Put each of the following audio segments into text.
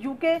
UK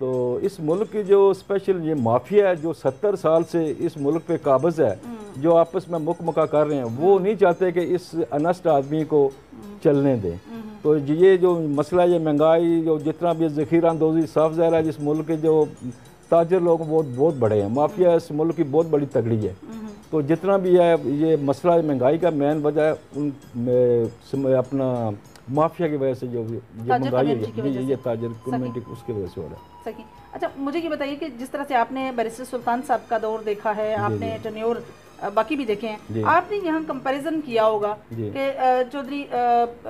تو اس ملک کی جو اسپیشل یہ مافیا ہے جو 70 سال سے اس ملک پہ قابض ہے، جو آپس میں مکہ کر رہے ہیں، وہ نہیں چاہتے کہ اس انسٹ آدمی کو چلنے دیں۔ تو یہ جو مسئلہ یہ مہنگائی جو جتنا بھی ذخیرہ اندوزی، صاف ظاہر ہے جس ملک کے جو تاجر لوگ وہ بہت بڑے ہیں، مافیا اس ملک کی بہت بڑی تگڑی ہے۔ تو جتنا بھی ہے یہ مسئلہ مہنگائی کا مین وجہ ہے ان اپنا مافیا کی وجہ سے جو مہنگائی ہے، یہ تاجر کمیونٹی اس کی وجہ سے ہو رہا ہے۔ صحیح۔ اچھا مجھے یہ بتائیے کہ جس طرح سے آپ نے بیرسٹر سلطان صاحب کا دور دیکھا ہے، آپ نے ٹینیور باقی بھی دیکھے ہیں، آپ نے یہاں کمپیریزن کیا ہوگا کہ چودھری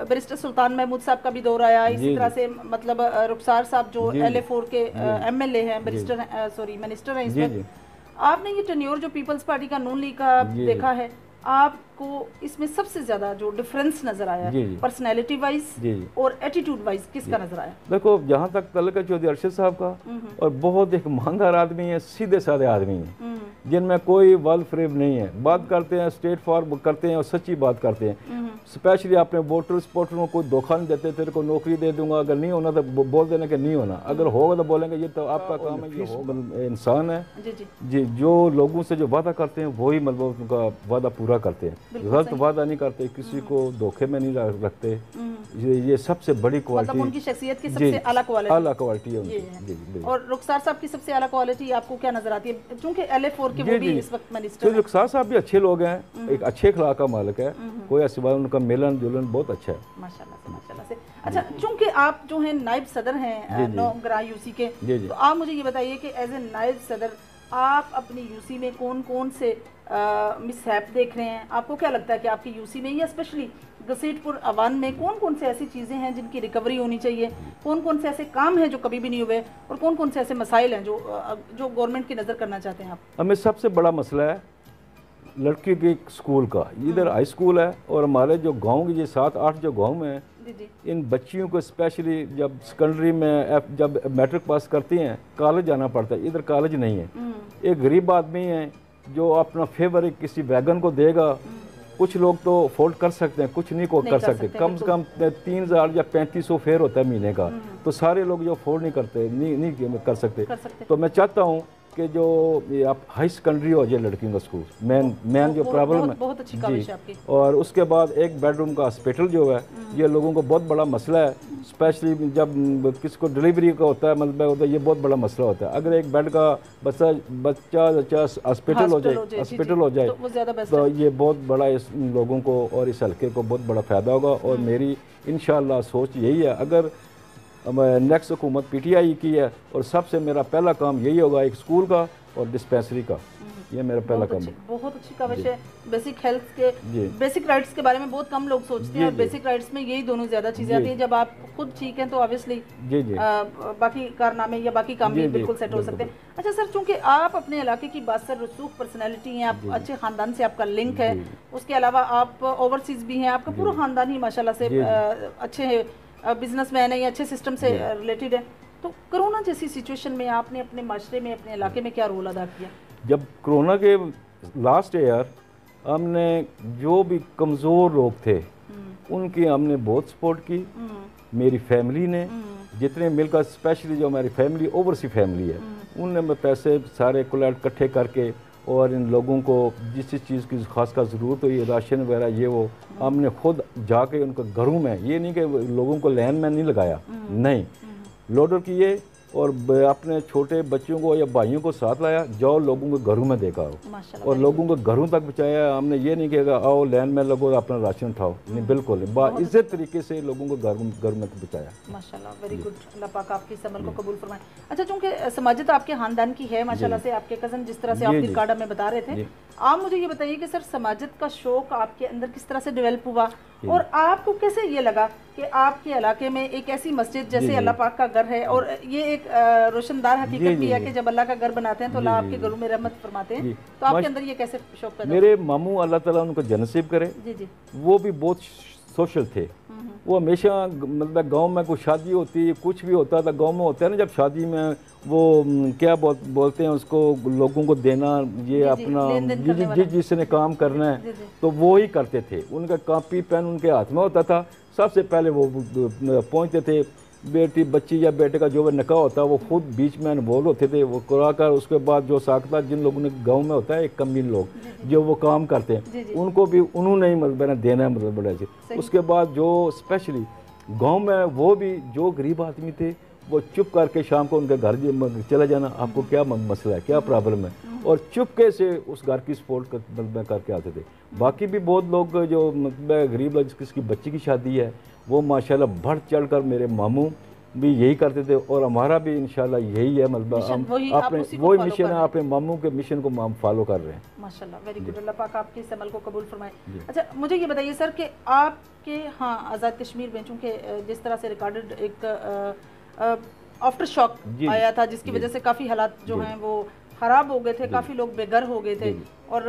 بیرسٹر سلطان محمود صاحب کا بھی دور آیا، اسی طرح سے مطلب رخسار صاحب جو LA4 کے MLA ہیں، منسٹر ہیں اس وقت، آپ نے یہ ٹینیور جو پیپلز پارٹی کا نون لیگ کا دیکھا ہے، آپ کو اس میں سب سے زیادہ جو ڈفرنس نظر آیا پرسنالٹی وائز اور ایٹیٹیوڈ وائز کس کا نظر آیا؟ دیکھو جہاں تک تعلق ہے چودھری ارشد صاحب کا، اور بہت ایک ایماندار آدمی ہے، سیدھے سادے آدمی ہیں جن میں کوئی وال فریب نہیں ہے، بات کرتے ہیں اسٹریٹ فارورڈ کرتے ہیں اور سچی بات کرتے ہیں۔ اسپیشلی اپنے ووٹر سپورٹروں کو دھوکہ نہیں دیتے، تیرے کو نوکری دے دوں گا، اگر نہیں ہونا تو بول دینا کہ نہیں ہونا، اگر ہوگا تو بولیں گے یہ تو آپ کا کام ہے، یہ انسان ہے جی، جو لوگوں سے جو وعدہ کرتے ہیں وہی مطلب ان کا وعدہ پورا کرتے ہیں، غلط وعدہ نہیں کرتے، کسی کو دھوکے میں نہیں رکھتے، یہ سب سے بڑی کوالٹی، مطلب ان کی شخصیت کی سب سے اعلیٰ کوالٹی ہے ان کی۔ اور رخسار صاحب کی سب سے اعلیٰ کوالٹی آپ کو کیا نظر آتی ہے؟ چونکہ LA4 کے وہ بھی اس وقت منسٹر ہیں۔ رخسار صاحب بھی اچھے لوگ ہیں، ایک اچھے اخلاق کا مالک ہے، کوئی ایسی بات، ان کا ملن جلن بہت اچھا ہے ماشاءاللہ سے۔ اچھا چونکہ آپ جو ہیں نائب صدر ہیں نوگراں UC کے، تو آپ مجھے یہ بتائیے کہ ایز اے نائب صدر آپ اپنی UC میں کون کون سے مس ہیپ دیکھ رہے ہیں؟ آپ کو کیا لگتا ہے کہ آپ کی UC میں یا اسپیشلی گھسیٹ پور عوان میں کون کون سے ایسی چیزیں ہیں جن کی ریکوری ہونی چاہیے، کون کون سے ایسے کام ہیں جو کبھی بھی نہیں ہوئے، اور کون کون سے ایسے مسائل ہیں جو گورنمنٹ کی نظر کرنا چاہتے ہیں آپ؟ ہمیں سب سے بڑا مسئلہ ہے لڑکی کے اسکول کا، ادھر ہائی اسکول ہے، اور ہمارے جو گاؤں کی یہ 7-8 جو گاؤں میں ان بچیوں کو اسپیشلی جب سیکنڈری میں جب میٹرک پاس کرتی ہیں کالج جانا پڑتا ہے، ادھر کالج نہیں ہے۔ ایک غریب آدمی ہے جو اپنا فیور کسی ویگن کو دے گا، کچھ لوگ تو افورڈ کر سکتے ہیں، کچھ نہیں کر سکتے، کم سے کم 3000 یا 3500 فیئر ہوتا ہے مہینے کا، تو سارے لوگ جو افورڈ نہیں کرتے، نہیں کر سکتے۔ تو میں چاہتا ہوں کہ جو آپ ہائی سیکنڈری ہو جائے لڑکیوں کا اسکول، مین جو پرابلم ہے جی، اور اس کے بعد ایک بیڈ روم کا ہاسپٹل جو ہے، یہ لوگوں کو بہت بڑا مسئلہ ہے، اسپیشلی جب کسی کو ڈلیوری کا ہوتا ہے مطلب یہ بہت بڑا مسئلہ ہوتا ہے۔ اگر ایک بیڈ کا بچہ ہاسپٹل ہو جائے تو یہ بہت بڑا اس لوگوں کو اور اس حلقے کو بہت بڑا فائدہ ہوگا، اور میری انشاءاللہ سوچ یہی ہے، اگر نیکسٹ حکومت PTI کی ہے، اور سب سے میرا پہلا کام یہی ہوگا ایک اسکول کا اور ڈسپینسری کا، یہ میرا پہلا کام ہے۔ بہت اچھی کاوش ہے۔ بیسک ہیلتھ کے بیسک رائٹس کے بارے میں بہت کم لوگ سوچتے ہیں، اور بیسک رائٹس میں یہی دونوں زیادہ چیزیں آتی ہیں۔ جب آپ خود ٹھیک ہیں تو آبویسلی باقی کارنامے یا باقی کام بھی بالکل سیٹ ہو سکتے ہیں۔ اچھا سر، چونکہ آپ اپنے علاقے کی بااثر رسوخ پرسنالٹی ہیں، آپ اچھے خاندان سے آپ کا لنک ہے، اس کے علاوہ آپ اوورسیز بھی ہیں، آپ کا پورا خاندان ہی ماشاءاللہ سے اچھے بزنس مین ہے یا اچھے سسٹم سے ریلیٹڈ ہے، تو کرونا جیسی سچویشن میں آپ نے اپنے معاشرے میں اپنے علاقے میں کیا رول ادا کیا؟ جب کرونا کے لاسٹ ایئر ہم نے جو بھی کمزور لوگ تھے ان کی ہم نے بہت سپورٹ کی، میری فیملی نے جتنے مل کر، اسپیشلی جو ہماری فیملی اوورسی فیملی ہے، ان نے پیسے سارے کولیکٹ اکٹھے کر کے، اور ان لوگوں کو جس چیز کی خاص کا ضرورت ہوئی، راشن وغیرہ یہ وہ ہم نے خود جا کے ان کے گھروں میں، یہ نہیں کہ لوگوں کو لین میں نہیں لگایا، نہیں، لوڈر کیے اور اپنے چھوٹے بچوں کو یا بھائیوں کو ساتھ لایا، جاؤ لوگوں کے گھروں میں دیکھا ہو اور لوگوں کو گھروں تک پہنچایا۔ ہم نے یہ نہیں کہا آؤ لین میں لگو اپنا راشن اٹھاؤ، نہیں، بالکل باعزت طریقے سے لوگوں کو گھر میں پہنچایا۔ ماشاءاللہ، ویری گڈ، اللہ پاک آپ کی اس عمل کو قبول فرمائے۔ اچھا، چونکہ سماجت آپ کے خاندان کی ہے ماشاءاللہ سے، آپ کے کزن جس طرح سے آپ کی کارڈا میں بتا رہے تھے، آپ مجھے یہ بتائیے کہ سر سماجت کا شوق آپ کے اندر کس طرح سے ڈیولپ ہوا، اور آپ کو کیسے یہ لگا کہ آپ کے علاقے میں ایک ایسی مسجد جیسے اللہ پاک کا گھر ہے، اور یہ ایک روشندار حقیقت بھی ہے کہ جب اللہ کا گھر بناتے ہیں تو اللہ آپ کے گھروں میں رحمت فرماتے ہیں، تو آپ کے اندر یہ کیسے شوق پیدا؟ میرے ماموں اللہ تعالیٰ ان کو جنت نصیب کرے، وہ بھی بہت سوشل تھے، وہ ہمیشہ مطلب گاؤں میں کوئی شادی ہوتی، کچھ بھی ہوتا تھا گاؤں میں ہوتا ہے نا، جب شادی میں وہ کیا بولتے ہیں اس کو، لوگوں کو دینا، یہ اپنا جس نے کام کرنا ہے تو وہی کرتے تھے، ان کا کاپی پین ان کے ہاتھ میں ہوتا تھا، سب سے پہلے وہ پہنچتے تھے بیٹی بچی یا بیٹے کا جو وہ نکاح ہوتا ہے وہ خود بیچ میں انوالو ہوتے تھے، وہ کرا کر اس کے بعد جو ساختہ جن لوگوں نے گاؤں میں ہوتا ہے ایک کمین لوگ جو وہ کام کرتے ہیں ان کو بھی انہوں نے ہی مطلب دینا ہے مطلب بڑا چیز۔ اس کے بعد جو اسپیشلی گاؤں میں وہ بھی جو غریب آدمی تھے وہ چپ کر کے شام کو ان کے گھر چلا جانا، آپ کو کیا مسئلہ ہے کیا پرابلم ہے، اور چپکے سے اس گھر کی سپورٹ کر کے آتے تھے۔ باقی بھی بہت لوگ جو مطلب غریب لوگ جس کی بچی کی شادی ہے وہ ماشاءاللہ بڑھ چڑھ کر میرے ماموں بھی یہی کرتے تھے، اور ہمارا بھی انشاءاللہ یہی ہے، مطلب ہم اپنے وہی مشن ہے، اپنے ماموں کے مشن کو ہم فالو کر رہے ہیں ماشاءاللہ۔ ویری گڈ، اللہ پاک آپ کے اس عمل کو قبول فرمائے۔ اچھا مجھے یہ بتائیے سر کہ آپ کے ہاں آزاد کشمیر میں چونکہ جس طرح سے ریکارڈڈ ایک آفٹر شاک آیا تھا جس کی وجہ سے کافی حالات جو ہیں وہ خراب ہو گئے تھے، کافی لوگ بے گھر ہو گئے تھے اور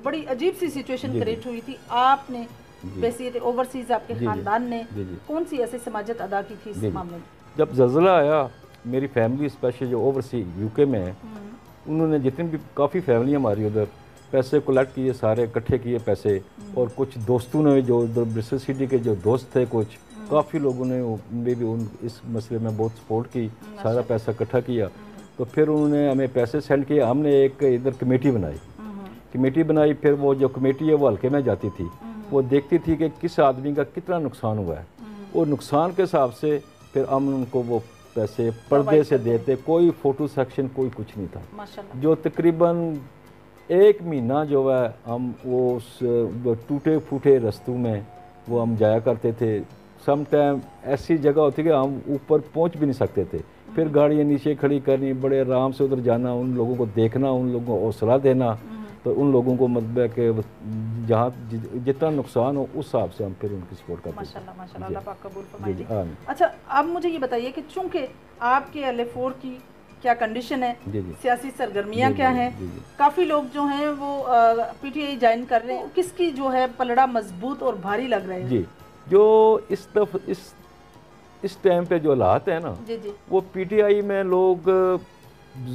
بڑی عجیب سی سچویشن کریٹ ہوئی تھی، آپ نے بیسیکلی اوورسیز آپ کے خاندان نے کون سی ایسے سماجت ادا کی تھی اس معاملے میں؟ جب زلزلہ آیا میری فیملی اسپیشلی جو اوورسی یو کے میں ہے انہوں نے جتنی بھی کافی فیملی ہماری ادھر پیسے کلیکٹ کیے، سارے اکٹھے کیے پیسے، اور کچھ دوستوں نے جو ادھر برسٹل سٹی کے جو دوست تھے کچھ کافی لوگوں نے بھی اس مسئلے میں بہت سپورٹ کی، سارا پیسہ اکٹھا کیا، تو پھر انہوں نے ہمیں پیسے سینڈ کیے، ہم نے ایک ادھر کمیٹی بنائی، پھر وہ جو کمیٹی ہے وہ حلقے میں جاتی تھی، وہ دیکھتی تھی کہ کس آدمی کا کتنا نقصان ہوا ہے، اور نقصان کے حساب سے پھر ہم ان کو وہ پیسے پردے سے دیتے، کوئی فوٹو سیکشن کوئی کچھ نہیں تھا، جو تقریباً ایک مہینہ جو ہے ہم وہ ٹوٹے پھوٹے رستوں میں وہ ہم جایا کرتے تھے، سم ٹائم ایسی جگہ ہوتی کہ ہم اوپر پہنچ بھی نہیں سکتے تھے، پھر گاڑیاں نیچے کھڑی کرنی، بڑے آرام سے ادھر جانا، ان لوگوں کو دیکھنا، ان لوگوں کو حوصلہ دینا، تو ان لوگوں کو مطلب کہ جہاں جتنا نقصان ہو اس حساب سے ہم پھر ان کی سپورٹ کرتے ہیں۔ ماشاءاللہ ماشاءاللہ، اللہ پاک قبول فرمائے جی۔ اچھا اب مجھے یہ بتائیے کہ چونکہ آپ کے LA4 کی کیا کنڈیشن ہے، سیاسی سرگرمیاں کیا ہیں، کافی لوگ جو ہیں وہ PTI جوائن کر رہے ہیں، کس کی جو ہے پلڑا مضبوط اور بھاری لگ رہے ہیں؟ جی جو اس ٹائم پہ جو حالات ہیں نا وہ PTI میں لوگ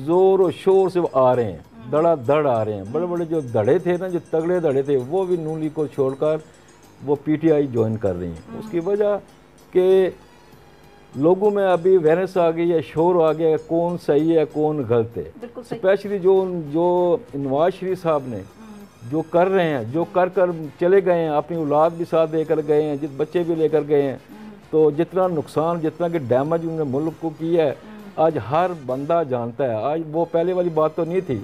زور و شور سے آ رہے ہیں، دڑا دڑ آ رہے ہیں، بڑے بڑے جو دڑے تھے نا، جو تگڑے دڑے تھے وہ بھی نون لیگ کو چھوڑ کر وہ PTI جوائن کر رہی ہیں، اس کی وجہ کہ لوگوں میں ابھی اویئرنیس آ گئی ہے، شور آ گیا ہے، کون صحیح ہے کون غلط ہے، اسپیشلی جو نواز شریف صاحب نے جو کر رہے ہیں، جو کر چلے گئے ہیں، اپنی اولاد بھی ساتھ لے کر گئے ہیں، جس بچے بھی لے کر گئے ہیں، تو جتنا نقصان جتنا کہ ڈیمیج انہوں نے ملک کو کیا ہے آج ہر بندہ جانتا ہے، آج وہ پہلے والی بات تو نہیں تھی،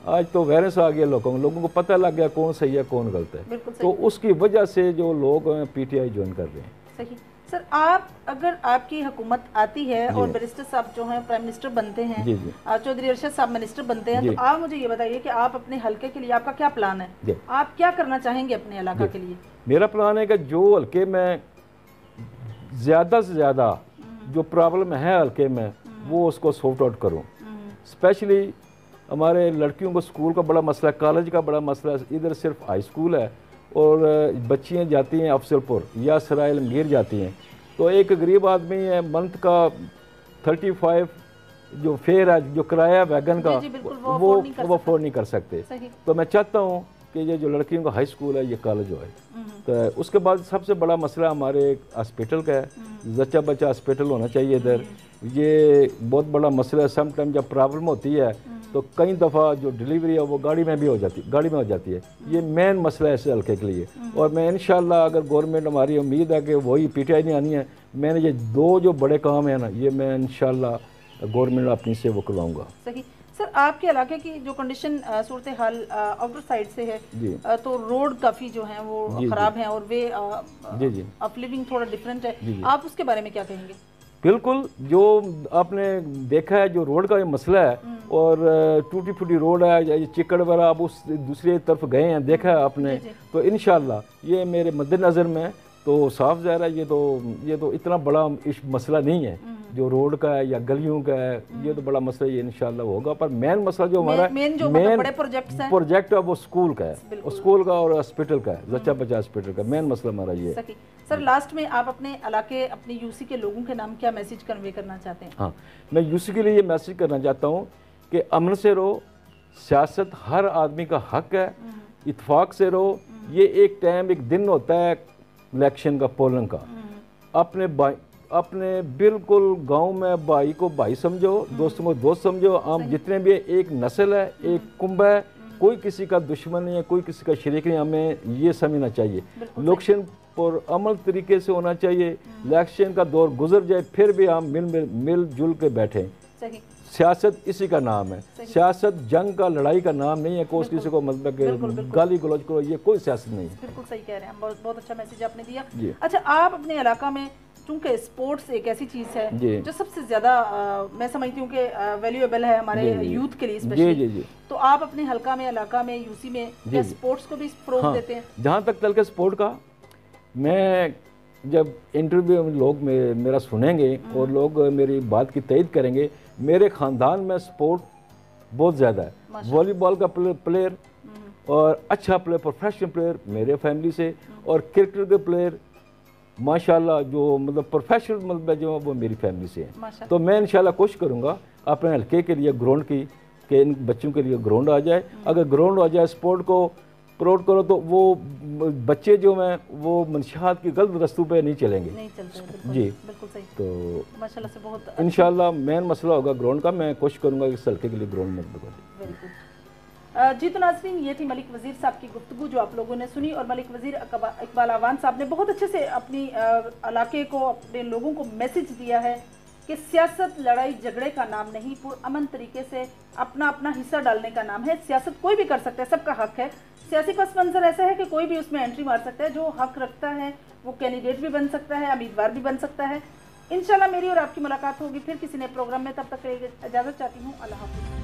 آج تو اویئرنیس آ گیا، لوگوں کو پتہ لگ گیا کون صحیح ہے کون غلط ہے، تو اس کی وجہ سے جو لوگ PTI جوائن کر رہے ہیں۔ صحیح سر، اگر آپ کی حکومت آتی ہے اور بیرسٹر صاحب جو ہیں پرائم منسٹر بنتے ہیں، چودھری ارشد صاحب منسٹر بنتے ہیں، تو آپ مجھے یہ بتائیے کہ آپ اپنے حلقے کے لیے آپ کا کیا پلان ہے، آپ کیا کرنا چاہیں گے اپنے علاقہ کے لیے؟ میرا پلان ہے کہ جو حلقے میں زیادہ سے زیادہ جو پرابلم ہے حلقے میں وہ اس کو سارٹ آؤٹ کروں، اسپیشلی ہمارے لڑکیوں کو سکول کا بڑا مسئلہ ہے، کالج کا بڑا مسئلہ ہے، ادھر صرف ہائی سکول ہے اور بچیاں جاتی ہیں افضل پور یا سرائے عالمگیر جاتی ہیں، تو ایک غریب آدمی ہے منتھ کا 35 جو فیئر ہے جو کرایہ ویگن کا وہ افورڈ نہیں کر سکتے، تو میں چاہتا ہوں کہ یہ جو لڑکیوں کا ہائی سکول ہے یہ کالج ہوئے، تو اس کے بعد سب سے بڑا مسئلہ ہمارے ہاسپٹل کا ہے، زچہ بچہ ہاسپٹل ہونا چاہیے ادھر، یہ بہت بڑا مسئلہ ہے، سم ٹائم جب پرابلم ہوتی ہے تو کئی دفعہ جو ڈیلیوری ہے وہ گاڑی میں ہو جاتی ہے، یہ مین مسئلہ ہے اس حلقے کے لیے، اور میں انشاءاللہ اگر گورنمنٹ ہماری امید ہے کہ وہی PTI نہیں آنی ہے، میں نے یہ دو جو بڑے کام ہیں نا یہ میں انشاءاللہ گورنمنٹ اپنی سے وہ کرواؤں گا۔ صحیح سر، آپ کے علاقے کی جو کنڈیشن صورتحال آؤٹر سائڈ سے ہے تو روڈ کافی جو ہیں وہ خراب ہیں اور وے آف لیونگ تھوڑا ڈیفرنٹ ہے، آپ اس کے بارے میں کیا کہیں گے؟ بالکل، جو آپ نے دیکھا ہے جو روڈ کا یہ مسئلہ ہے اور ٹوٹی پھوٹی روڈ ہے، یہ چکڑ وغیرہ آپ اس دوسری طرف گئے ہیں دیکھا ہے آپ نے، تو انشاءاللہ یہ میرے مد نظر میں تو صاف ظاہر ہے یہ تو اتنا بڑا مسئلہ نہیں ہے جو روڈ کا ہے یا گلیوں کا ہے، یہ تو بڑا مسئلہ یہ انشاءاللہ ہوگا، پر مین مسئلہ جو ہمارا مین پروجیکٹ ہے وہ سکول کا ہے، سکول کا اور ہاسپٹل کا ہے، زچہ بچہ ہاسپٹل کا مین مسئلہ ہمارا یہ ہے۔ سر لاسٹ میں آپ اپنے علاقے اپنے UC کے لوگوں کے نام کیا میسیج کنوے کرنا چاہتے ہیں؟ ہاں، میں UC کے لیے یہ میسیج کرنا چاہتا ہوں کہ امن سے رہو، سیاست ہر آدمی کا حق ہے، اتفاق سے رہو، یہ ایک ٹائم ایک دن ہوتا ہے الیکشن کا پولنگ کا، اپنے بالکل گاؤں میں بھائی کو بھائی سمجھو، دوستوں کو دوست سمجھو. ہم جتنے بھی ایک نسل ہے، ایک کنبہ ہے، کوئی کسی کا دشمن نہیں ہے، کوئی کسی کا شریک نہیں. ہمیں یہ سمجھنا چاہیے. الیکشن پر عمل طریقے سے ہونا چاہیے. الیکشن کا دور گزر جائے پھر بھی ہم مل جل کے بیٹھیں. سیاست اسی کا نام ہے. سیاست جنگ کا، لڑائی کا نام نہیں ہے. کوئی کسی کو مطلب کہ گالی گلوچ کرو، یہ کوئی سیاست نہیں ہے. بالکل صحیح کہہ رہے ہیں. بہت اچھا میسج آپ نے دیا. اچھا، آپ اپنے علاقہ میں چونکہ اسپورٹس ایک ایسی چیز ہے جو سب سے زیادہ میں سمجھتی ہوں کہ ویلیویبل ہے ہمارے یوتھ کے لیے اسپیشلی، تو آپ اپنے حلقہ میں، علاقہ میں، یو سی میں اسپورٹس کو بھی فروغ دیتے ہیں؟ جہاں تک تل کے اسپورٹ کا، میں جب انٹرویو لوگ میرا سنیں گے اور لوگ میری بات کی تائید کریں گے، میرے خاندان میں سپورٹ بہت زیادہ ہے. والی بال کا پلیئر اور اچھا پلیئر، پروفیشنل پلیئر میرے فیملی سے، اور کرکٹ کے پلیئر ماشاءاللہ جو مطلب پروفیشنل مطلب جو وہ میری فیملی سے ہیں. تو میں انشاءاللہ کوشش کروں گا اپنے حلقے کے لیے گراؤنڈ کی، کہ ان بچوں کے لیے گراؤنڈ آ جائے. اگر گراؤنڈ آ جائے، سپورٹ کو پروموٹ کرو، تو وہ بچے جو ہیں وہ منشیات کی غلط رستوں پہ نہیں چلیں گے. جی بالکل صحیح. تو ماشاءاللہ سے بہت انشاءاللہ مین مسئلہ ہوگا گراؤنڈ کا. میں کوشش کروں گا کہ اس حلقے کے لیے گراؤنڈ میں دوں. جی تو ناظرین، یہ تھی ملک وزیر صاحب کی گفتگو جو آپ لوگوں نے سنی، اور ملک وزیر اقبال اعوان صاحب نے بہت اچھے سے اپنی علاقے کو، اپنے لوگوں کو میسج دیا ہے کہ سیاست لڑائی جھگڑے کا نام نہیں، پرامن طریقے سے اپنا حصہ ڈالنے کا نام ہے. سیاست کوئی بھی کر سکتا ہے، سب کا حق ہے. سیاسی پس منظر ایسا ہے کہ کوئی بھی اس میں انٹری مار سکتا ہے. جو حق رکھتا ہے وہ کینڈیڈیٹ بھی بن سکتا ہے، امیدوار بھی بن سکتا ہے. انشاءاللہ میری اور آپ کی ملاقات ہوگی پھر کسی نئے پروگرام میں. تب تک کے لیے اجازت چاہتی ہوں. اللہ حافظ.